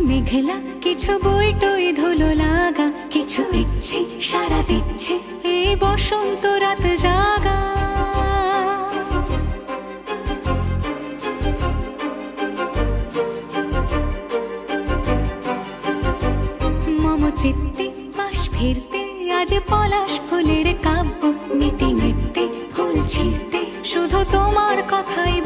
মেঘলা, কিছু বই টই ধুলো লাগা, কিছু ইচ্ছে সারা দিচ্ছে এই বসন্ত রাত জাগা। মম চিত্তে পাশ ফিরতে আজ পলাশ ফুলের কাব্য, নীতি নৃত্যে ফুল ছিঁড়তে শুধু তোমার কথাই